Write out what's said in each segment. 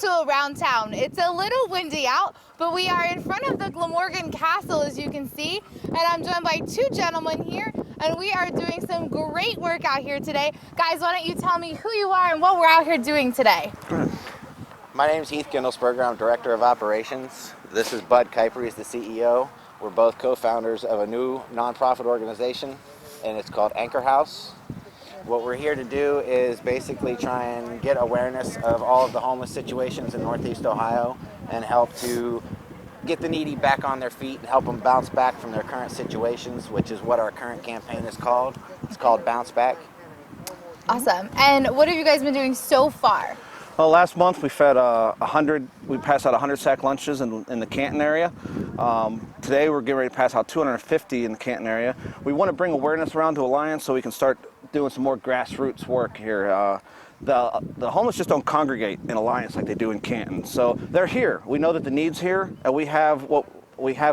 to Around Town. It's a little windy out, but we are in front of the Glamorgan Castle, as you can see, and I'm joined by two gentlemen here, and we are doing some great work out here today. Guys, why don't you tell me who you are and what we're out here doing today? My name is Heath Kindlesberger. I'm Director of Operations. This is Bud Kuiper. He's the CEO. We're both co-founders of a new nonprofit organization, and it's called Anchor House. What we're here to do is basically try and get awareness of all of the homeless situations in Northeast Ohio and help to get the needy back on their feet and help them bounce back from their current situations, which is what our current campaign is called. It's called Bounce Back. Awesome. And what have you guys been doing so far? Well, last month we fed we passed out 100 sack lunches in the Canton area. Today we're getting ready to pass out 250 in the Canton area. We want to bring awareness around to Alliance so we can start doing some more grassroots work here. The homeless just don't congregate in Alliance like they do in Canton. So they're here. We know that the need's here, and we have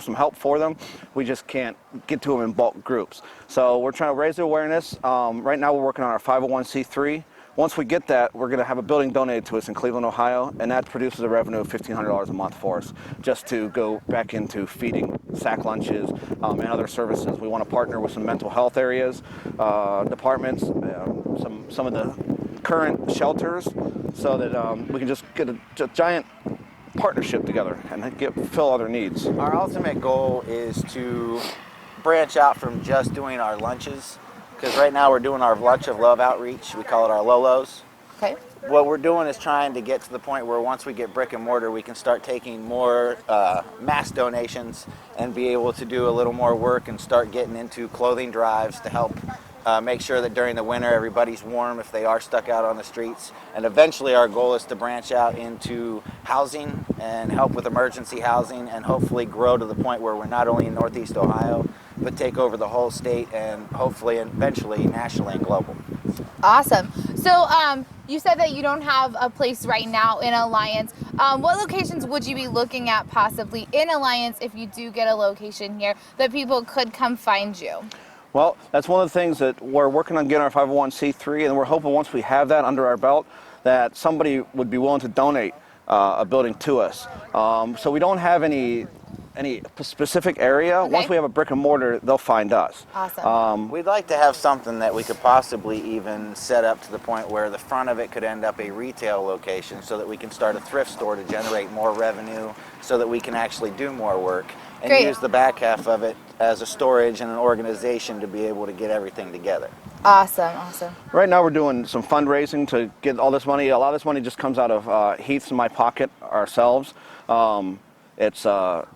some help for them. We just can't get to them in bulk groups. So we're trying to raise the awareness. Right now we're working on our 501c3. Once we get that, we're going to have a building donated to us in Cleveland, Ohio, and that produces a revenue of $1,500 a month for us, just to go back into feeding sack lunches and other services. We want to partner with some mental health areas, departments, some of the current shelters, so that we can just get a giant partnership together and fill other needs. Our ultimate goal is to branch out from just doing our lunches, because right now we're doing our Lunch of Love outreach. We call it our Lolos. Okay. What we're doing is trying to get to the point where once we get brick and mortar, we can start taking more mass donations and be able to do a little more work and start getting into clothing drives to help make sure that during the winter everybody's warm if they are stuck out on the streets. And eventually our goal is to branch out into housing and help with emergency housing and hopefully grow to the point where we're not only in Northeast Ohio, but take over the whole state and hopefully and eventually nationally and global. Awesome. So you said that you don't have a place right now in Alliance. What locations would you be looking at possibly in Alliance if you do get a location here that people could come find you? Well, that's one of the things that we're working on getting our 501c3, and we're hoping once we have that under our belt that somebody would be willing to donate a building to us. So we don't have any specific area. Okay. Once we have a brick and mortar, they'll find us. Awesome. We'd like to have something that we could possibly even set up to the point where the front of it could end up a retail location so that we can start a thrift store to generate more revenue so that we can actually do more work and Great. use the back half of it as a storage and an organization to be able to get everything together. Awesome. Awesome. Right now we're doing some fundraising to get all this money. A lot of this money just comes out of Heath's and my pocket ourselves. It's a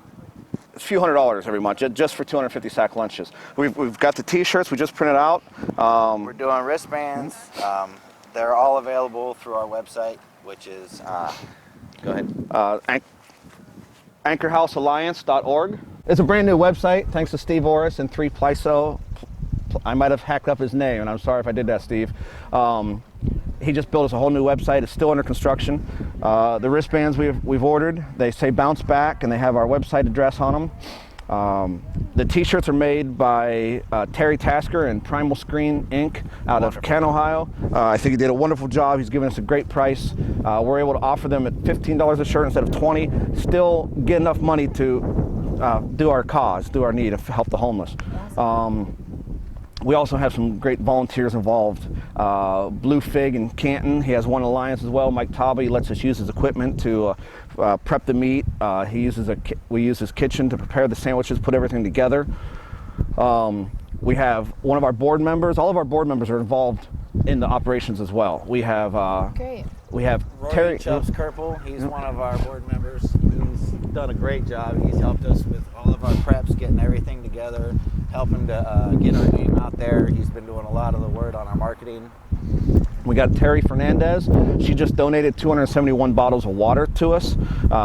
few $100s every month just for 250 sack lunches. We've got the t-shirts we just printed out. We're doing wristbands. They're all available through our website, which is, go ahead. AnchorHouseAlliance.org. It's a brand new website thanks to Steve Orris and 3 Plyso. I might have hacked up his name, and I'm sorry if I did that, Steve. He just built us a whole new website. It's still under construction. The wristbands we've ordered, they say Bounce Back, and they have our website address on them. The t-shirts are made by Terry Tasker and Primal Screen Inc. out of Canton, Ohio. I think he did a wonderful job. He's given us a great price. We're able to offer them at $15 a shirt instead of $20. Still get enough money to do our cause, do our need to help the homeless. We also have some great volunteers involved. Blue Fig in Canton, he has one Alliance as well. Mike Taba, he lets us use his equipment to prep the meat. We use his kitchen to prepare the sandwiches, put everything together. We have one of our board members. All of our board members are involved in the operations as well. We have Great. We have Roy Terry Chubbs Kerpel, he's one of our board members. He's done a great job. He's helped us with all of our preps, getting everything together, helping to get our name out there. He's been doing a lot of the word on our marketing. We got Terry Fernandez. She just donated 271 bottles of water to us,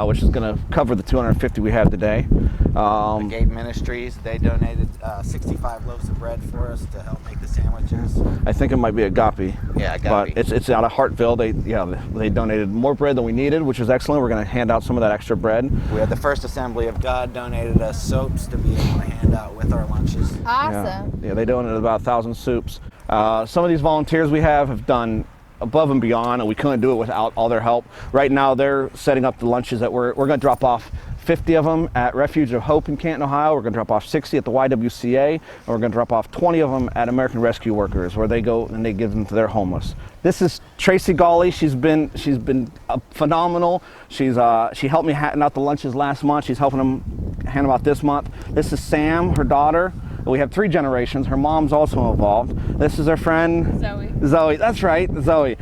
which is going to cover the 250 we have today. The Gate Ministries, they donated 65 loaves of bread for us to help make the sandwiches. I think it might be Agape. Yeah, Agape. But it's out of Hartville. They donated more bread than we needed, which is excellent. We're going to hand out some of that extra bread. We had the First Assembly of God donated us soaps to be able to hand out with our lunches. Awesome. Yeah, they donated about 1,000 soups. Some of these volunteers we have done above and beyond, and we couldn't do it without all their help. Right now, they're setting up the lunches that we're going to drop off 50 of them at Refuge of Hope in Canton, Ohio. We're going to drop off 60 at the YWCA, and we're going to drop off 20 of them at American Rescue Workers, where they go and they give them to their homeless. This is Tracy Gawley. She's been phenomenal. She helped me hand out the lunches last month. She's helping them hand them out this month. This is Sam, her daughter. We have 3 generations. Her mom's also involved. This is her friend Zoe. That's right, Zoe.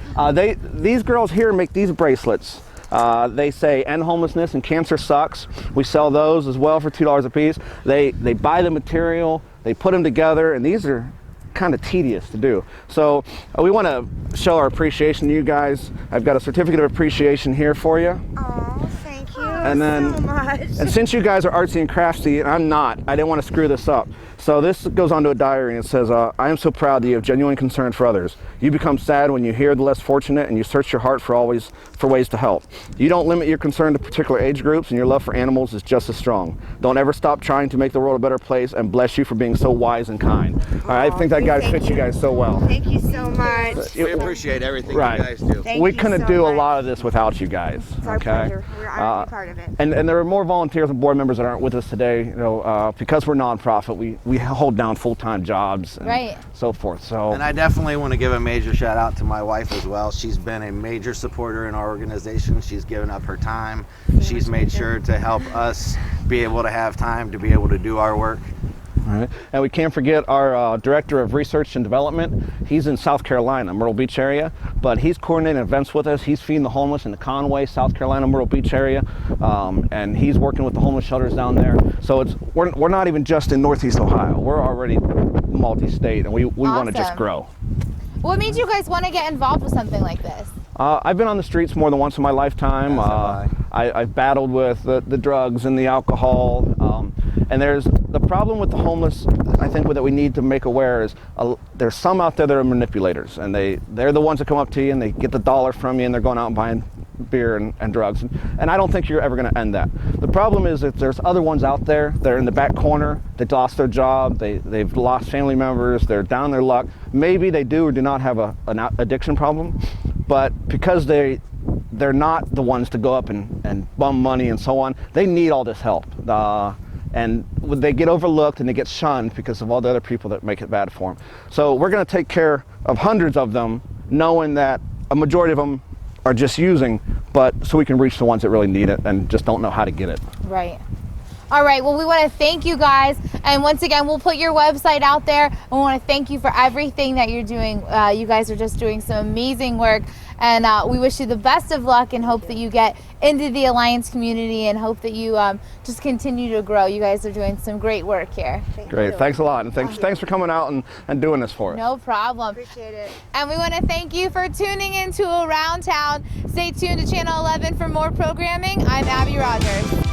These girls here make these bracelets. They say end homelessness and cancer sucks. We sell those as well for $2 a piece. They buy the material, they put them together, and these are kind of tedious to do. So we want to show our appreciation to you guys. I've got a certificate of appreciation here for you. Oh, thank you And then, so much. And since you guys are artsy and crafty, and I'm not, I didn't want to screw this up. So this goes onto a diary and it says, I am so proud that you have genuine concern for others. You become sad when you hear the less fortunate, and you search your heart for ways to help. You don't limit your concern to particular age groups, and your love for animals is just as strong. Don't ever stop trying to make the world a better place, and bless you for being so wise and kind. I think that guy fits you guys so well. Thank you so much. We appreciate everything you guys do. We couldn't do a lot of this without you guys. It's our pleasure. We're honored to be part of it. And there are more volunteers and board members that aren't with us today. You know, because we're nonprofit, we hold down full-time jobs and so forth. So. And I definitely want to give a major shout out to my wife as well. She's been a major supporter in our organization. She's given up her time. She's made sure to help us be able to have time to be able to do our work. All right. And we can't forget our Director of Research and Development. He's in South Carolina, Myrtle Beach area, but he's coordinating events with us. He's feeding the homeless in the Conway, South Carolina, Myrtle Beach area, and he's working with the homeless shelters down there. So we're not even just in Northeast Ohio. We're already multi-state, and we want to just grow. What made you guys want to get involved with something like this? I've been on the streets more than once in my lifetime. I've battled with the drugs and the alcohol, and there's the problem with the homeless. I think that we need to make aware is there's some out there that are manipulators, and they're the ones that come up to you and they get the dollar from you, and they're going out and buying beer and drugs, and I don't think you're ever going to end that. The problem is that there's other ones out there. They're in the back corner. They lost their job. They've lost family members. They're down on their luck. Maybe they do or do not have an addiction problem, but because they're not the ones to go up and bum money and so on, they need all this help. And they get overlooked and they get shunned because of all the other people that make it bad for them. So we're going to take care of hundreds of them, knowing that a majority of them are just using, but so we can reach the ones that really need it and just don't know how to get it. Right. All right, well, we want to thank you guys, and once again, we'll put your website out there, and we want to thank you for everything that you're doing. You guys are just doing some amazing work, and we wish you the best of luck and hope that you get into the Alliance community and hope that you just continue to grow. You guys are doing some great work here. Great, thanks a lot, and thanks for coming out and doing this for us. No problem. Appreciate it. And we want to thank you for tuning in to Around Town. Stay tuned to Channel 11 for more programming. I'm Abby Rogers.